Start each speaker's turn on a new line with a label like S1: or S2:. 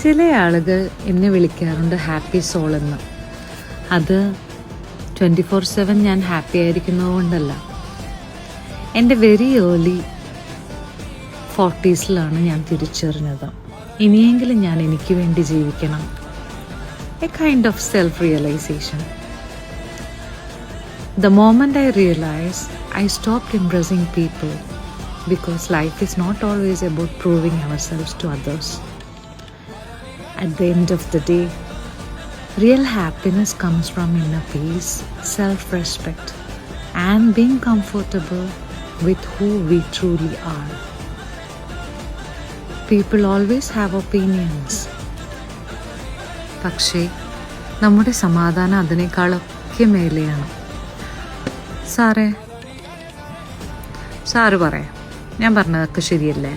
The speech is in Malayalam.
S1: ചില ആളുകൾ എന്നെ വിളിക്കാറുണ്ട് ഹാപ്പി സോൾ എന്ന്. അത് 24/7 ഞാൻ ഹാപ്പി ആയിരിക്കുന്നത് കൊണ്ടല്ല. എൻ്റെ വെരി ഏർലി 40s ഞാൻ തിരിച്ചറിഞ്ഞത് ഇനിയെങ്കിലും ഞാൻ എനിക്ക് വേണ്ടി ജീവിക്കണം. A kind of self realization. The moment I realized, I stopped impressing people because life is not always about proving ourselves to others. At the end of the day, real happiness comes from inner peace, self-respect, and being comfortable with who we truly are. People always have opinions. പക്ഷേ നമ്മുടെ സമാധാനം അതിനേക്കാളൊക്കെ മേലെയാണ്. സാറ് പറയാം, ഞാൻ പറഞ്ഞതൊക്കെ ശരിയല്ലേ?